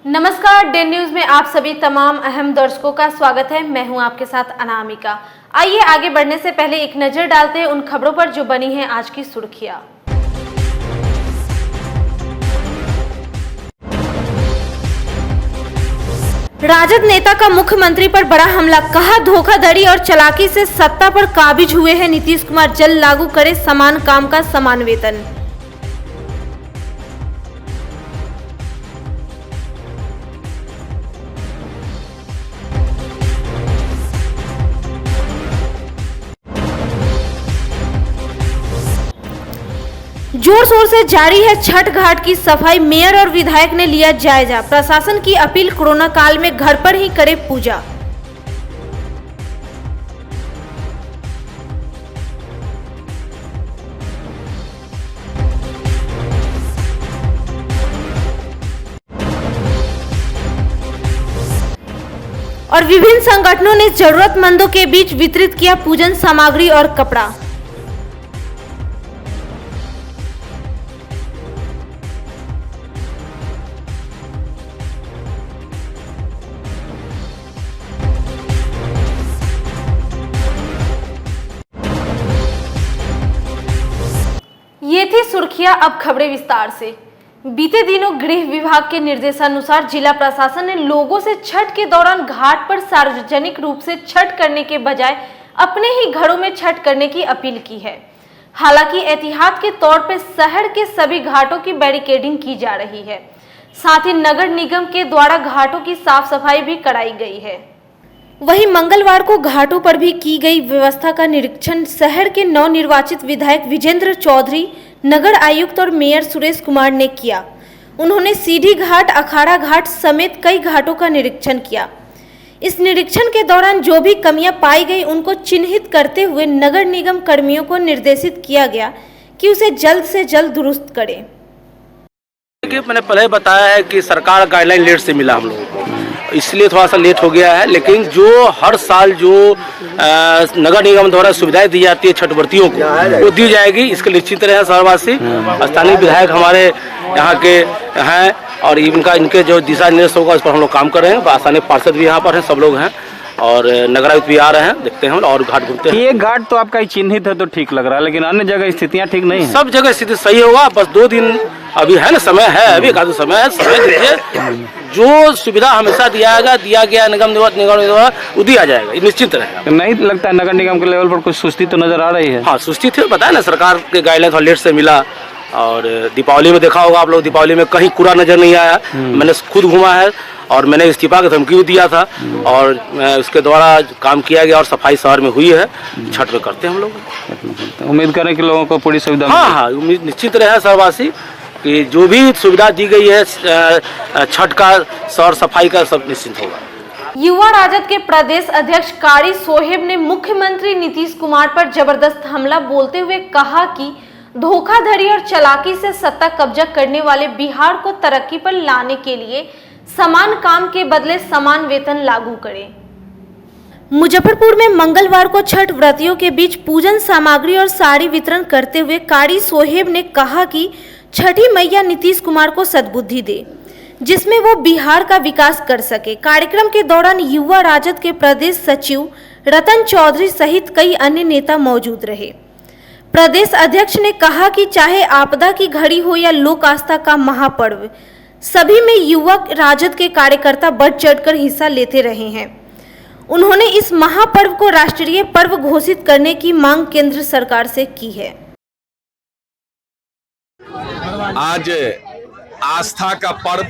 नमस्कार, day news में आप सभी तमाम अहम दर्शकों का स्वागत है। मैं हूं आपके साथ अनामिका। आइए आगे बढ़ने से पहले एक नजर डालते हैं उन खबरों पर जो बनी है आज की सुर्खियां। राजद नेता का मुख्यमंत्री पर बड़ा हमला, कहा धोखाधड़ी और चालाकी से सत्ता पर काबिज हुए हैं नीतीश कुमार, जल्द लागू करे समान काम का समान वेतन। जोर शोर से जारी है छठ घाट की सफाई, मेयर और विधायक ने लिया जायजा। प्रशासन की अपील, कोरोना काल में घर पर ही करे पूजा। और विभिन्न संगठनों ने जरूरतमंदों के बीच वितरित किया पूजन सामग्री और कपड़ा। ये थी सुर्खियां, अब खबरें विस्तार से। बीते दिनों गृह विभाग के निर्देशानुसार जिला प्रशासन ने लोगों से छठ के दौरान घाट पर सार्वजनिक रूप से छठ करने के बजाय अपने ही घरों में छठ करने की अपील की है। हालांकि एहतियात के तौर पर शहर के सभी घाटों की बैरिकेडिंग की जा रही है। साथ ही नगर निगम के द्वारा घाटों की साफ सफाई भी कराई गई है। वहीं मंगलवार को घाटों पर भी की गई व्यवस्था का निरीक्षण शहर के नवनिर्वाचित विधायक विजेंद्र चौधरी, नगर आयुक्त और मेयर सुरेश कुमार ने किया। उन्होंने सीढ़ी घाट, अखाड़ा घाट समेत कई घाटों का निरीक्षण किया। इस निरीक्षण के दौरान जो भी कमियां पाई गई उनको चिन्हित करते हुए नगर निगम कर्मियों को निर्देशित किया गया कि उसे जल्द से जल्द दुरुस्त करें। मैंने पहले बताया है कि सरकार गाइडलाइन लेट से मिला हम लोगों को, इसलिए थोड़ा सा लेट हो गया है। लेकिन जो हर साल जो नगर निगम द्वारा सुविधाएं दी जाती है छठ व्रतियों को, वो दी जाएगी, इसके निश्चित रहे शहरवासी। स्थानीय विधायक हमारे यहाँ के हैं और इनके जो दिशा निर्देश होगा उस पर हम लोग काम कर रहे हैं। स्थानीय पार्षद भी यहाँ पर हैं, सब लोग हैं और नगर आयुक्त भी आ रहे हैं। देखते हैं हम और घाट घूमते हैं। ये घाट तो आपका चिन्हित है तो ठीक लग रहा है, लेकिन अन्य जगह स्थितियाँ ठीक नहीं है। सब जगह स्थिति सही होगा, बस 2 दिन अभी है ना, समय है, अभी एक समय है, समय दीजिए। जो सुविधा हमेशा दिया गया निगम द्वारा वो दिया जाएगा, निश्चित रहेगा। नहीं लगता है नगर निगम के लेवल पर कुछ सुस्ती तो नजर आ रही है? हाँ, सुस्ती थी, बताया ना, सरकार के गाइडलाइन थोड़ा लेट से मिला। और दीपावली में देखा होगा आप लोग, दीपावली में कहीं कूड़ा नजर नहीं आया। मैंने खुद घूमा है और मैंने इस्तीफा की धमकी भी दिया था और उसके द्वारा काम किया गया और सफाई शहर में हुई है। छठ में करते हैं हम लोग। उम्मीद करें कि लोगों को पूरी सुविधा। हाँ, उम्मीद निश्चित रहे शहरवासी कि जो भी सुविधा दी गई है छठ का, शहर सफाई का, सब निश्चित होगा। युवा राजद के प्रदेश अध्यक्ष कारी सोहेब ने मुख्यमंत्री नीतीश कुमार पर जबरदस्त हमला बोलते हुए कहा कि धोखाधड़ी और चालाकी से सत्ता कब्जा करने वाले बिहार को तरक्की पर लाने के लिए समान काम के बदले समान वेतन लागू करें। मुजफ्फरपुर में मंगलवार को छठ व्रतियों के बीच पूजन सामग्री और साड़ी वितरण करते हुए कारी सोहेब ने कहा कि छठी मैया नीतीश कुमार को सद्बुद्धि दे, जिसमें वो बिहार का विकास कर सके। कार्यक्रम के दौरान युवा राजद के प्रदेश सचिव रतन चौधरी सहित कई अन्य नेता मौजूद रहे। प्रदेश अध्यक्ष ने कहा कि चाहे आपदा की घड़ी हो या लोक आस्था का महापर्व, सभी में युवा राजद के कार्यकर्ता बढ़ चढ़कर हिस्सा लेते रहे हैं। उन्होंने इस महापर्व को राष्ट्रीय पर्व घोषित करने की मांग केंद्र सरकार से की है। आज आस्था का पर्व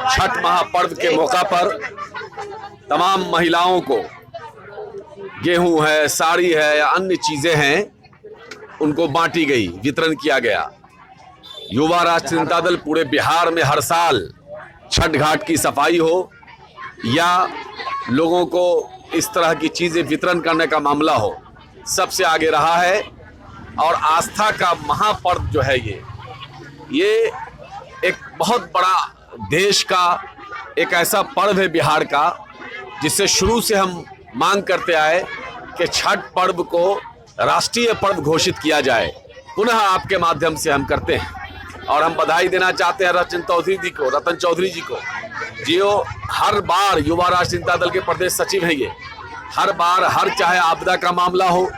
छठ महापर्व के मौका पर तमाम महिलाओं को गेहूं है, साड़ी है या अन्य चीजें हैं, उनको बांटी गई, वितरण किया गया। युवा राष्ट्रीय जनता दल पूरे बिहार में हर साल छठ घाट की सफाई हो या लोगों को इस तरह की चीजें वितरण करने का मामला हो, सबसे आगे रहा है। और आस्था का महापर्व जो है ये एक बहुत बड़ा देश का एक ऐसा पर्व है बिहार का, जिससे शुरू से हम मांग करते आए कि छठ पर्व को राष्ट्रीय पर्व घोषित किया जाए। पुनः आपके माध्यम से हम करते हैं और हम बधाई देना चाहते हैं रतन चौधरी जी को जो हर बार युवा राष्ट्रीय जनता दल के प्रदेश सचिव हैं, ये हर बार चाहे आपदा का मामला हो,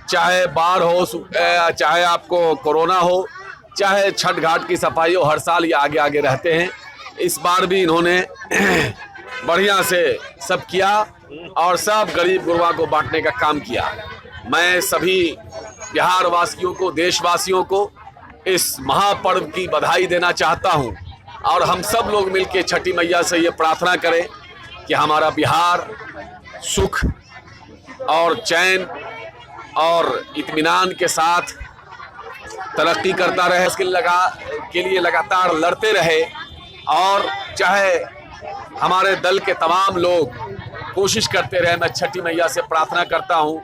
चाहे बाढ़ हो, चाहे आपको कोरोना हो, चाहे छठ घाट की सफाई हो, हर साल ये आगे आगे रहते हैं। इस बार भी इन्होंने बढ़िया से सब किया और सब गरीब गुरबा को बांटने का काम किया। मैं सभी बिहार वासियों को, देशवासियों को इस महापर्व की बधाई देना चाहता हूं और हम सब लोग मिलकर छठी मैया से ये प्रार्थना करें कि हमारा बिहार सुख और चैन और इत्मीनान के साथ तरक्की करता रहे, इसके लिए लगातार लड़ते रहे। और चाहे हमारे दल के तमाम लोग कोशिश करते रहे, मैं छठी मैया से प्रार्थना करता हूं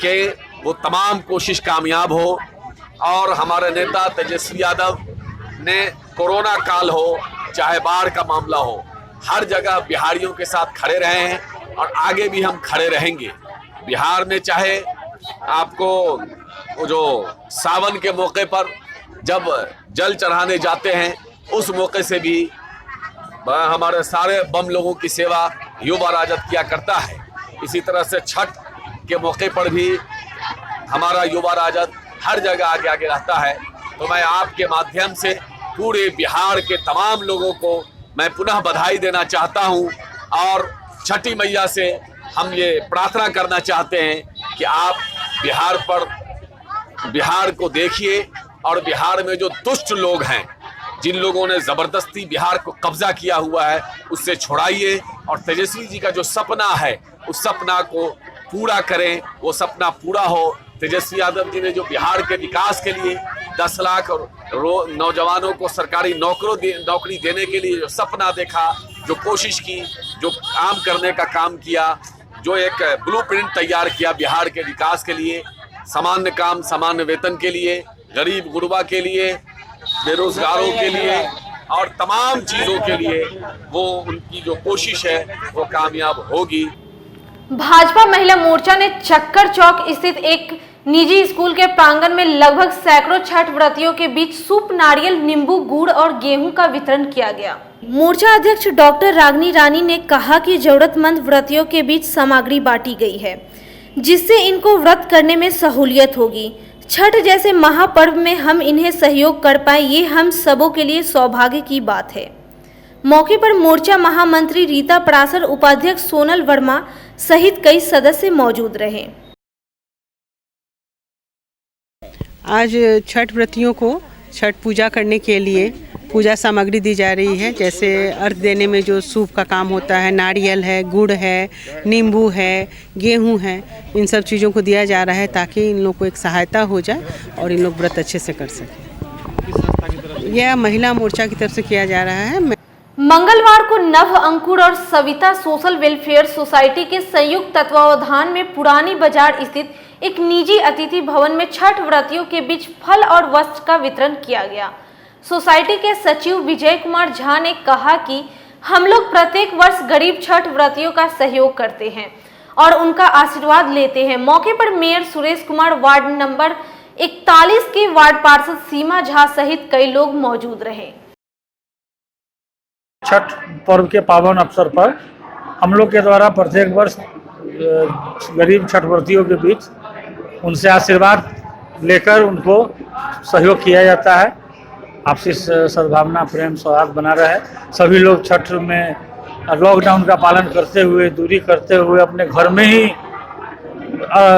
कि वो तमाम कोशिश कामयाब हो और हमारे नेता तेजस्वी यादव ने कोरोना काल हो, चाहे बाढ़ का मामला हो, हर जगह बिहारियों के साथ खड़े रहे हैं और आगे भी हम खड़े रहेंगे। बिहार में चाहे आपको वो जो सावन के मौके पर जब जल चढ़ाने जाते हैं, उस मौके से भी हमारे सारे बम लोगों की सेवा युवा राजद किया करता है। इसी तरह से छठ के मौके पर भी हमारा युवा राजद हर जगह आगे आगे रहता है। तो मैं आपके माध्यम से पूरे बिहार के तमाम लोगों को मैं पुनः बधाई देना चाहता हूं और छठी मैया से हम ये प्रार्थना करना चाहते हैं कि आप बिहार को देखिए और बिहार में जो दुष्ट लोग हैं, जिन लोगों ने जबरदस्ती बिहार को कब्जा किया हुआ है, उससे छुड़ाइए और तेजस्वी जी का जो सपना है उस सपना को पूरा करें, वो सपना पूरा हो। तेजस्वी यादव जी ने जो बिहार के विकास के लिए 10 लाख नौजवानों को सरकारी नौकरी देने के लिए जो सपना देखा, जो कोशिश की, जो काम करने का काम किया, जो एक ब्लूप्रिंट तैयार किया बिहार के विकास के लिए, सामान्य काम सामान्य वेतन के लिए, गरीब गुरबा के लिए, बेरोजगारों के लिए और तमाम चीज़ों के लिए, वो उनकी जो कोशिश है वो कामयाब होगी। भाजपा महिला मोर्चा ने चक्कर चौक स्थित एक निजी स्कूल के प्रांगण में लगभग सैकड़ों छठ व्रतियों के बीच सूप, नारियल, नींबू, गुड़ और गेहूं का वितरण किया गया। मोर्चा अध्यक्ष डॉक्टर रागनी रानी ने कहा कि जरूरतमंद व्रतियों के बीच सामग्री बांटी गई है, जिससे इनको व्रत करने में सहूलियत होगी। छठ जैसे महापर्व में हम इन्हें सहयोग कर पाए, ये हम सबों के लिए सौभाग्य की बात है। मौके पर मोर्चा महामंत्री रीता परासर, उपाध्यक्ष सोनल वर्मा सहित कई सदस्य मौजूद रहे। आज छठ व्रतियों को छठ पूजा करने के लिए पूजा सामग्री दी जा रही है। जैसे अर्घ देने में जो सूप का काम होता है, नारियल है, गुड़ है, नींबू है, गेहूं है, इन सब चीज़ों को दिया जा रहा है ताकि इन लोग को एक सहायता हो जाए और इन लोग व्रत अच्छे से कर सकें। यह महिला मोर्चा की तरफ से किया जा रहा है। मंगलवार को नव अंकुर और सविता सोशल वेलफेयर सोसाइटी के संयुक्त तत्वावधान में पुरानी बाजार स्थित एक निजी अतिथि भवन में छठ व्रतियों के बीच फल और वस्त्र का वितरण किया गया। सोसाइटी के सचिव विजय कुमार झा ने कहा कि हम लोग प्रत्येक वर्ष गरीब छठ व्रतियों का सहयोग करते हैं और उनका आशीर्वाद लेते हैं। मौके पर mayor Suresh Kumar, ward number 41 की वार्ड पार्षद सीमा झा सहित कई लोग मौजूद रहे। छठ पर्व के पावन अवसर पर हम लोग के द्वारा प्रत्येक वर्ष गरीब छठ व्रतियों के बीच उनसे आशीर्वाद लेकर उनको सहयोग किया जाता है। आपसी सद्भावना, प्रेम, सौहार्द बना रहे। सभी लोग छठ में लॉकडाउन का पालन करते हुए, दूरी करते हुए अपने घर में ही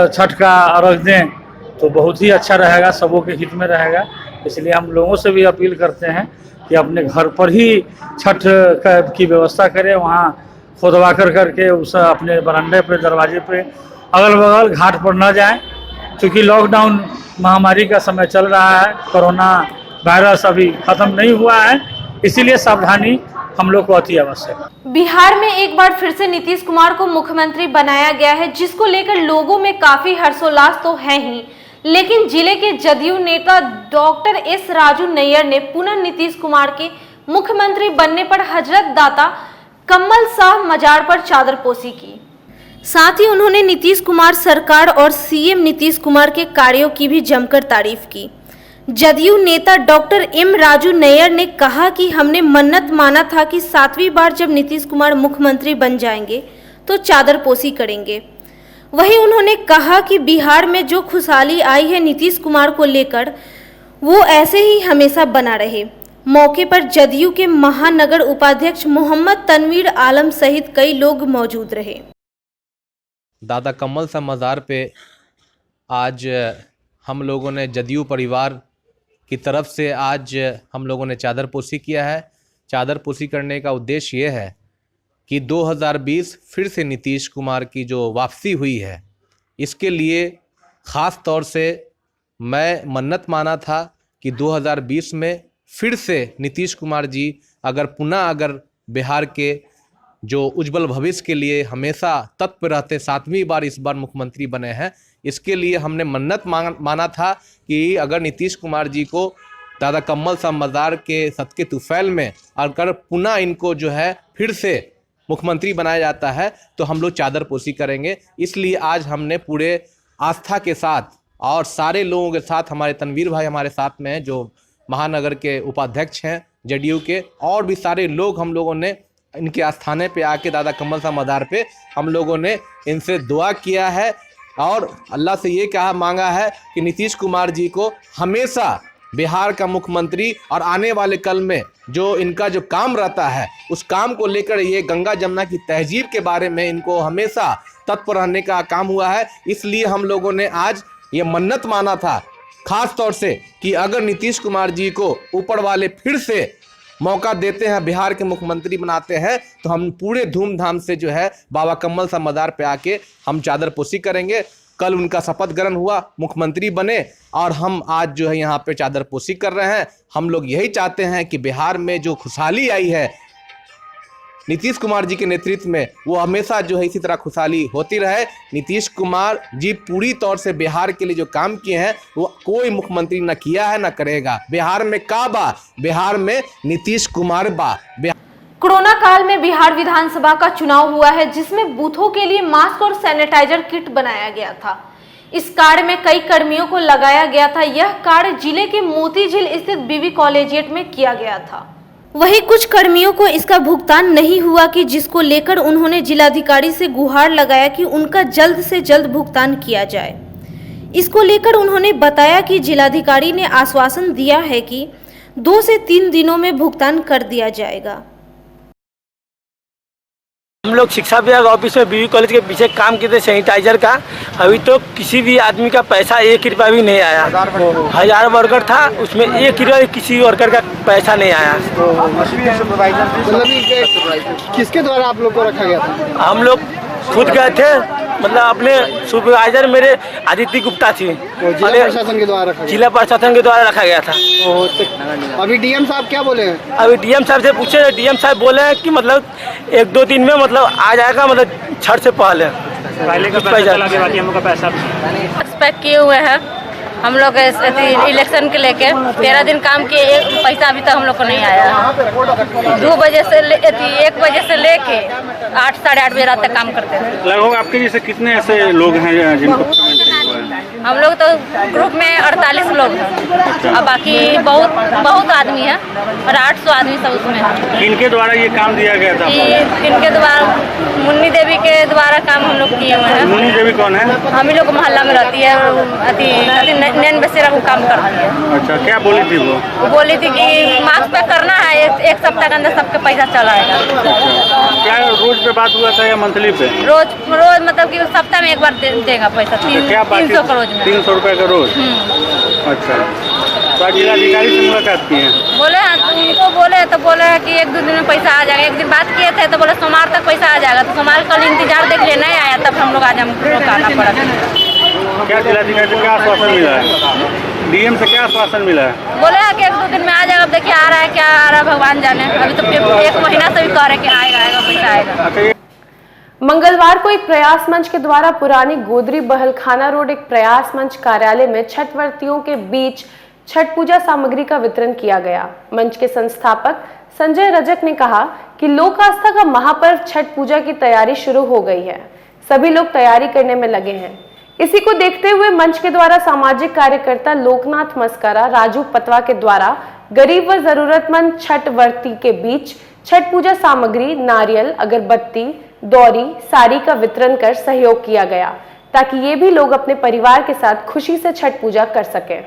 छठ का अर्घ दें तो बहुत ही अच्छा रहेगा, सबों के हित में रहेगा। इसलिए हम लोगों से भी अपील करते हैं कि अपने घर पर ही छठ की व्यवस्था करें, वहाँ खुदवा करके उस अपने बरामदे पे, दरवाजे पे, अगल बगल घाट पर न जाएं, क्योंकि लॉकडाउन महामारी का समय चल रहा है। कोरोना वायरस अभी खत्म नहीं हुआ है, इसीलिए सावधानी हम लोग को अति आवश्यक है। बिहार में एक बार फिर से नीतीश कुमार को मुख्यमंत्री बनाया गया है, जिसको लेकर लोगों में काफी हर्षोल्लास तो है ही, लेकिन जिले के जदयू नेता डॉक्टर एस राजू नैयर ने पुनः नीतीश कुमार के मुख्यमंत्री बनने पर हजरत दाता कमल शाह मजार पर चादरपोशी की। साथ ही उन्होंने नीतीश कुमार सरकार और सीएम नीतीश कुमार के कार्यों की भी जमकर तारीफ की। जदयू नेता डॉक्टर एम राजू नैयर ने कहा कि हमने मन्नत माना था कि 7वीं बार जब नीतीश कुमार मुख्यमंत्री बन जाएंगे तो चादरपोशी करेंगे। वहीं उन्होंने कहा कि बिहार में जो खुशहाली आई है नीतीश कुमार को लेकर वो ऐसे ही हमेशा बना रहे। मौके पर जदयू के महानगर उपाध्यक्ष मोहम्मद तनवीर आलम सहित कई लोग मौजूद रहे। दादा कमल सा मज़ार पे आज हम लोगों ने जदयू परिवार की तरफ से आज हम लोगों ने चादरपोशी किया है। चादरपोशी करने का उद्देश्य ये है कि 2020 फिर से नीतीश कुमार की जो वापसी हुई है, इसके लिए ख़ास तौर से मैं मन्नत माना था कि 2020 में फिर से नीतीश कुमार जी अगर बिहार के जो उज्जवल भविष्य के लिए हमेशा तत्पर रहते, 7वीं बार इस बार मुख्यमंत्री बने हैं, इसके लिए हमने मन्नत माना था कि अगर नीतीश कुमार जी को दादा कमल सा मज़ार के सदके तुफैल में अगर पुनः इनको जो है फिर से मुख्यमंत्री बनाया जाता है तो हम लोग चादरपोशी करेंगे। इसलिए आज हमने पूरे आस्था के साथ और सारे लोगों के साथ, हमारे तनवीर भाई हमारे साथ में हैं जो महानगर के उपाध्यक्ष हैं जदयू के, और भी सारे लोग हम लोगों ने इनके आस्थाने पे आके दादा कमल सा मज़ार पे हम लोगों ने इनसे दुआ किया है और अल्लाह से ये कहा मांगा है कि नीतीश कुमार जी को हमेशा बिहार का मुख्यमंत्री और आने वाले कल में जो इनका जो काम रहता है उस काम को लेकर, ये गंगा जमुना की तहजीब के बारे में इनको हमेशा तत्पर रहने का काम हुआ है। इसलिए हम लोगों ने आज ये मन्नत माना था खास तौर से कि अगर नीतीश कुमार जी को ऊपर वाले फिर से मौका देते हैं, बिहार के मुख्यमंत्री बनाते हैं, तो हम पूरे धूमधाम से जो है बाबा कमल सा मज़ार पे आके हम चादरपोशी करेंगे। कल उनका शपथ ग्रहण हुआ, मुख्यमंत्री बने और हम आज जो है यहाँ पे चादरपोशी कर रहे हैं। हम लोग यही चाहते हैं कि बिहार में जो खुशहाली आई है नीतीश कुमार जी के नेतृत्व में, वो हमेशा जो है इसी तरह खुशहाली होती रहे। नीतीश कुमार जी पूरी तौर से बिहार के लिए जो काम किए हैं वो कोई मुख्यमंत्री न किया है न करेगा। बिहार में का बा, बिहार में नीतीश कुमार बा। कोरोना काल में बिहार विधानसभा का चुनाव हुआ है, जिसमें बूथों के लिए मास्क और सैनिटाइजर किट बनाया गया था। इस कार्य में कई कर्मियों को लगाया गया था। यह कार्य जिले के मोतीझील स्थित बीवी कॉलेजिएट में किया गया था। वहीं कुछ कर्मियों को इसका भुगतान नहीं हुआ कि जिसको लेकर उन्होंने जिलाधिकारी से गुहार लगाया कि उनका जल्द से जल्द भुगतान किया जाए। इसको लेकर उन्होंने बताया कि जिलाधिकारी ने आश्वासन दिया है कि 2 से 3 दिनों में भुगतान कर दिया जाएगा। हम लोग शिक्षा विभाग ऑफिस में बीवी कॉलेज के पीछे काम किए थे सैनिटाइजर का। अभी तो किसी भी आदमी का पैसा 1 रुपया भी नहीं आया। 1000 वर्कर था, उसमें 1 रुपया किसी वर्कर का पैसा नहीं आया। किसके द्वारा आप लोग को रखा गया था? हम लोग खुद गए थे, मतलब अपने सुपरवाइजर मेरे आदित्य गुप्ता थी, जिला प्रशासन के द्वारा रखा गया? जिला प्रशासन के द्वारा रखा गया था। अभी डीएम साहब क्या बोले हैं? अभी डीएम साहब से पूछे, डीएम साहब बोले हैं कि मतलब 1-2 दिन में मतलब आ जाएगा, मतलब छठ से पहले पैसा एक्सपेक्ट किए हुए हैं। हम लोग इलेक्शन के लेके 13 दिन काम किए, एक पैसा अभी तक हम लोग को नहीं आया। 2 बजे से 1 बजे से लेके 8 साढ़े 8 बजे रात तक काम करते हैं। लगभग आपके जैसे कितने ऐसे लोग हैं जिनको हम लोग तो ग्रुप में 48 लोग हैं और बाकी बहुत आदमी है और 800 आदमी सब उसमें है। इनके द्वारा ये काम दिया गया था? इनके द्वारा मुन्नी देवी के द्वारा काम हम लोग किए हुए हैं। मुन्नी देवी कौन है? हम ही लोग मोहल्ला में रहती है, नैन बसेरा को काम करती है। अच्छा, क्या बोली थी वो? बोली थी कि मास्क पे करना है, एक सप्ताह के अंदर सबके पैसा चला आएगा। क्या रोज पे बात हुआ था या मंथली पे? रोज मतलब कि सप्ताह में एक बार देगा पैसा। 300 का रोज में। 300 रुपए का रोज? अच्छा, तो जिलाधिकारी से मुलाकात की है? बोले उनको बोले तो बोले कि 1-2 दिन में पैसा आ जाएगा। एक दिन बात किए थे तो बोले सोमवार तक पैसा आ जाएगा। तो सोमवार कल इंतजार देख लिए, नहीं आया तब हम लोग आज हमको आना पड़ा। क्या जिलाधिकारी से क्या आश्वासन मिला है? डीएम से क्या आश्वासन मिला है? बोले कि 1-2 दिन में आ जाएगा। अब देखिए आ रहा है क्या आ रहा है, भगवान जाने। अभी तो 1 महीना से भी कह रहे कि आएगा पैसा आएगा। मंगलवार को एक प्रयास मंच के द्वारा पुरानी गोदरी बहलखाना रोड एक प्रयास मंच कार्यालय में छठ व्रतियों के बीच छठ पूजा सामग्री का वितरण किया गया। मंच के संस्थापक संजय रजक ने कहा कि लोक आस्था का महापर्व छठ पूजा की तैयारी शुरू हो गई है। सभी लोग तैयारी करने में लगे हैं। इसी को देखते हुए मंच के द्वारा सामाजिक कार्यकर्ता लोकनाथ मस्करा राजू पतवा के द्वारा गरीब व जरूरतमंद छठ व्रती के बीच छठ पूजा सामग्री, नारियल, अगरबत्ती, दौरी, साड़ी का वितरण कर सहयोग किया गया ताकि ये भी लोग अपने परिवार के साथ खुशी से छठ पूजा कर सकें।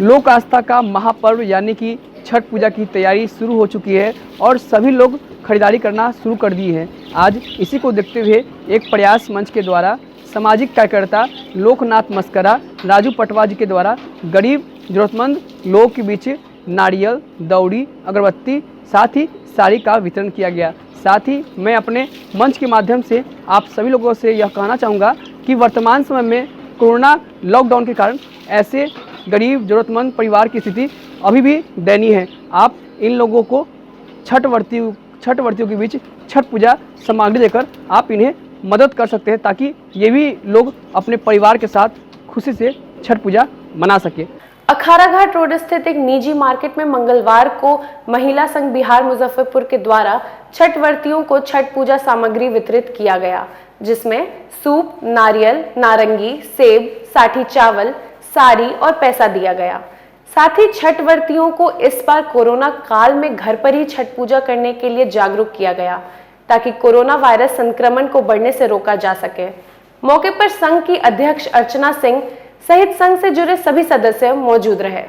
लोक आस्था का महापर्व यानी कि छठ पूजा की तैयारी शुरू हो चुकी है और सभी लोग खरीदारी करना शुरू कर दी है। आज इसी को देखते हुए एक प्रयास मंच के द्वारा सामाजिक कार्यकर्ता लोकनाथ मस्करा राजू पटवा जी के द्वारा गरीब जरूरतमंद लोगों के बीच नारियल, दौड़ी, अगरबत्ती साथ ही साड़ी का वितरण किया गया। साथ ही मैं अपने मंच के माध्यम से आप सभी लोगों से यह कहना चाहूँगा कि वर्तमान समय में कोरोना लॉकडाउन के कारण ऐसे गरीब जरूरतमंद परिवार की स्थिति अभी भी दयनीय है। आप इन लोगों को छठ व्रतियों के बीच छठ पूजा सामग्री देकर आप इन्हें मदद कर सकते हैं ताकि ये भी लोग अपने परिवार के साथ खुशी से छठ पूजा मना सके। अखाड़ा घाट रोड स्थित एक निजी मार्केट में मंगलवार को महिला संघ बिहार मुजफ्फरपुर के द्वारा छठ व्रतियों को छठ पूजा सामग्री वितरित किया गया, जिसमें सूप, नारियल, नारंगी, सेब, साठी चावल, साड़ी और पैसा दिया गया। साथ ही छठ व्रतियों को इस बार कोरोना काल में घर पर ही छठ पूजा करने के लिए जागरूक किया गया ताकि कोरोना वायरस संक्रमण को बढ़ने से रोका जा सके। मौके पर संघ की अध्यक्ष अर्चना सिंह सहित संघ से जुड़े सभी सदस्य मौजूद रहे।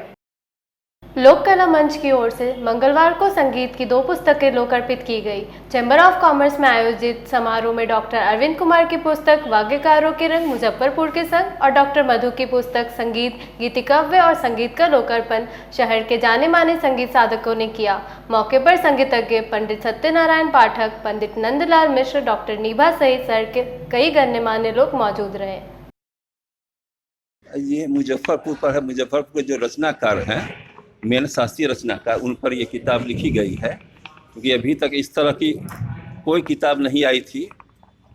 लोक कला मंच की ओर से मंगलवार को संगीत की 2 पुस्तकें लोकार्पित की गई। चैम्बर ऑफ कॉमर्स में आयोजित समारोह में डॉक्टर अरविंद कुमार की पुस्तक वाग्यकारों के रंग मुजफ्फरपुर के संग और डॉक्टर मधु की पुस्तक संगीत, गीतिकाव्य और संगीत का लोकार्पण शहर के जाने माने संगीत साधकों ने किया। मौके पर संगीतज्ञ पंडित सत्यनारायण पाठक, पंडित नंदलाल मिश्र, डॉक्टर नीभा सहित शहर के कई गण्यमान्य लोग मौजूद रहे। ये मुजफ्फरपुर पर है। मुजफ्फरपुर के जो रचनाकार हैं, मेन शास्त्रीय रचनाकार, उन पर यह किताब लिखी गई है क्योंकि अभी तक इस तरह की कोई किताब नहीं आई थी।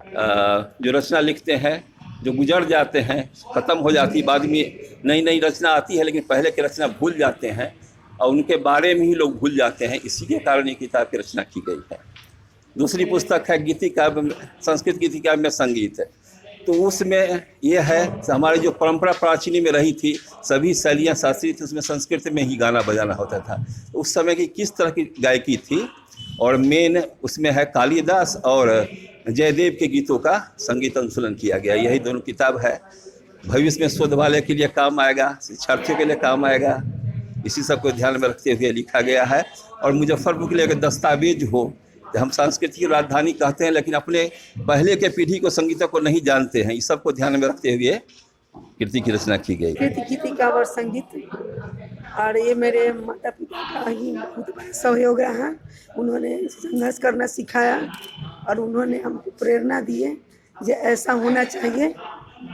जो रचना लिखते हैं, जो गुजर जाते हैं, ख़त्म हो जाती, बाद में नई नई रचना आती है, लेकिन पहले की रचना भूल जाते हैं और उनके बारे में ही लोग भूल जाते हैं। इसी के कारण ये किताब की रचना की गई है। दूसरी पुस्तक है गीतिकाव्य, संस्कृत गीतिकाव्य में संगीत है। तो उसमें यह है हमारी जो परंपरा प्राचीन में रही थी, सभी शैलियाँ शास्त्रीय थी, उसमें संस्कृत में ही गाना बजाना होता था। उस समय की किस तरह की गायकी थी और मेन उसमें है कालिदास और जयदेव के गीतों का संगीत अनुशीलन किया गया। यही दोनों किताब है। भविष्य में शोध वाले के लिए काम आएगा, शिक्षार्थियों के लिए काम आएगा। इसी सब को ध्यान में रखते हुए लिखा गया है। और मुजफ्फरपुर के लिए अगर दस्तावेज हो, हम सांस्कृतिक राजधानी कहते हैं लेकिन अपने पहले के पीढ़ी को, संगीतों को नहीं जानते हैं। इस सब को ध्यान में रखते हुए कृति की रचना की गई। गीतिका और संगीत, और ये मेरे माता पिता का ही बहुत बड़ा सहयोग रहा। उन्होंने संघर्ष करना सिखाया और उन्होंने हमको प्रेरणा दिए जो ऐसा होना चाहिए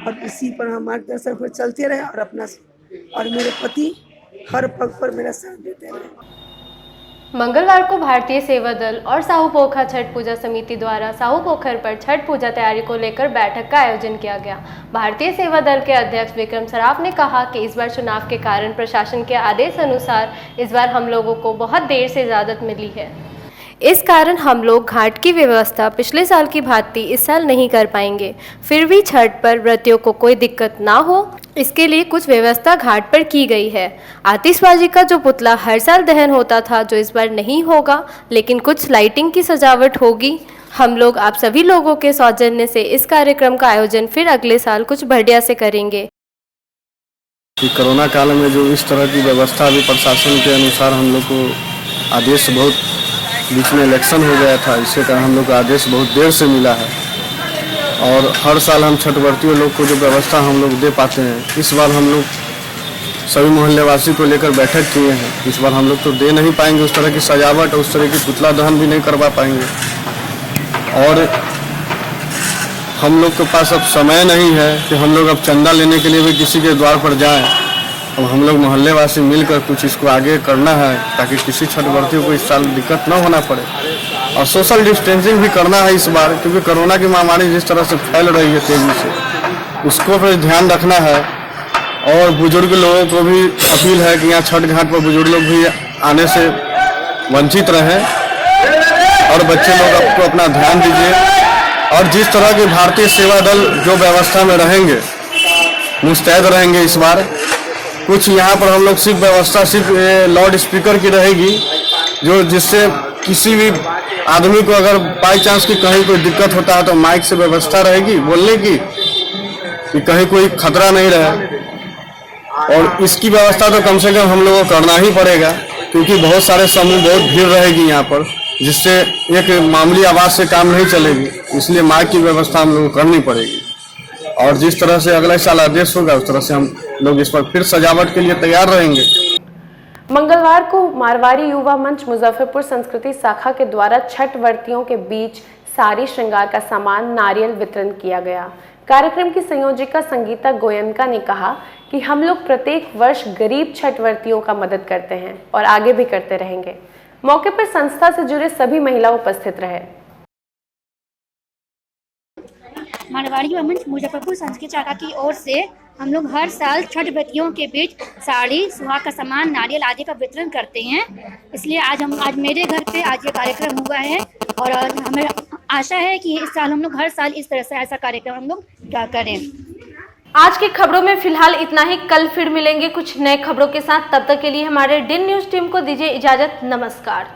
और इसी पर हम मार्गदर्शन पर चलते रहे और मेरे पति हर पग पर मेरा साथ देते रहे। मंगलवार को भारतीय सेवा दल और साहूपोखर छठ पूजा समिति द्वारा साहूपोखर पर छठ पूजा तैयारी को लेकर बैठक का आयोजन किया गया। भारतीय सेवा दल के अध्यक्ष विक्रम सराफ ने कहा कि इस बार चुनाव के कारण प्रशासन के आदेश अनुसार इस बार हम लोगों को बहुत देर से इजाज़त मिली है। इस कारण हम लोग घाट की व्यवस्था पिछले साल की भांति इस साल नहीं कर पाएंगे। फिर भी छठ पर व्रतियों को कोई दिक्कत ना हो, इसके लिए कुछ व्यवस्था घाट पर की गई है। आतिशबाजी का जो पुतला हर साल दहन होता था, जो इस बार नहीं होगा, लेकिन कुछ लाइटिंग की सजावट होगी। हम लोग आप सभी लोगों के सौजन्य से इस कार्यक्रम का आयोजन फिर अगले साल कुछ बढ़िया से करेंगे। कि कोरोना काल में जो इस तरह की व्यवस्था अभी प्रशासन के अनुसार हम लोग को आदेश, बहुत बीच में इलेक्शन हो गया था, इसके कारण हम लोग को आदेश बहुत देर से मिला है। और हर साल हम छठ व्रतियों लोग को जो व्यवस्था हम लोग दे पाते हैं, इस बार हम लोग सभी मोहल्लेवासी को लेकर बैठक किए हैं। इस बार हम लोग तो दे नहीं पाएंगे उस तरह की सजावट, उस तरह की पुतला दहन भी नहीं करवा पाएंगे। और हम लोग के पास अब समय नहीं है कि हम लोग अब चंदा लेने के लिए भी किसी के द्वार पर जाएं। अब हम लोग मोहल्लेवासी मिलकर कुछ इसको आगे करना है ताकि किसी छठ व्रतियों को इस साल दिक्कत न होना पड़े। और सोशल डिस्टेंसिंग भी करना है इस बार, क्योंकि कोरोना की महामारी जिस तरह से फैल रही है तेजी से, उसको पर ध्यान रखना है। और बुजुर्ग लोगों को भी अपील है कि यहाँ छठ घाट पर बुजुर्ग लोग भी आने से वंचित रहें और बच्चे लोग आपको अपना ध्यान दीजिए। और जिस तरह के भारतीय सेवा दल जो व्यवस्था में रहेंगे, मुस्तैद रहेंगे इस बार। कुछ यहाँ पर हम लोग सिर्फ व्यवस्था सिर्फ लाउड स्पीकर की रहेगी, जो जिससे किसी भी आदमी को अगर बाई चांस की कहीं कोई दिक्कत होता है तो माइक से व्यवस्था रहेगी बोलने की, कि कहीं कोई खतरा नहीं रहे। और इसकी व्यवस्था तो कम से कम हम लोगों को करना ही पड़ेगा, क्योंकि बहुत सारे समूह, बहुत भीड़ रहेगी यहाँ पर, जिससे एक मामूली आवाज़ से काम नहीं चलेगी। इसलिए माइक की व्यवस्था हम लोगों को करनी पड़ेगी। और जिस तरह से अगले साल आदेश होगा उस तरह से हम लोग इस पर फिर सजावट के लिए तैयार रहेंगे। मंगलवार को मारवाड़ी युवा मंच मुजफ्फरपुर संस्कृति शाखा के द्वारा छठ व्रतियों के बीच सारी श्रृंगार का सामान नारियल वितरण किया गया। कार्यक्रम की संयोजिका संगीता गोयनका ने कहा कि हम लोग प्रत्येक वर्ष गरीब छठ व्रतियों का मदद करते हैं और आगे भी करते रहेंगे। मौके पर संस्था से जुड़े सभी महिला उपस्थित रहे। मारवाड़ी युवा मंच मुजफ्फरपुर संस्कृति शाखा की ओर से हम लोग हर साल छठ व्रतियों के बीच साड़ी, सुहाग का सामान, नारियल आदि का वितरण करते हैं। इसलिए आज मेरे घर पे आज ये कार्यक्रम हुआ है और हमें आशा है कि इस साल हम लोग हर साल इस तरह से ऐसा कार्यक्रम हम लोग करें। आज की खबरों में फिलहाल इतना ही। कल फिर मिलेंगे कुछ नए खबरों के साथ। तब तक के लिए हमारे DIN न्यूज टीम को दीजिए इजाजत। नमस्कार।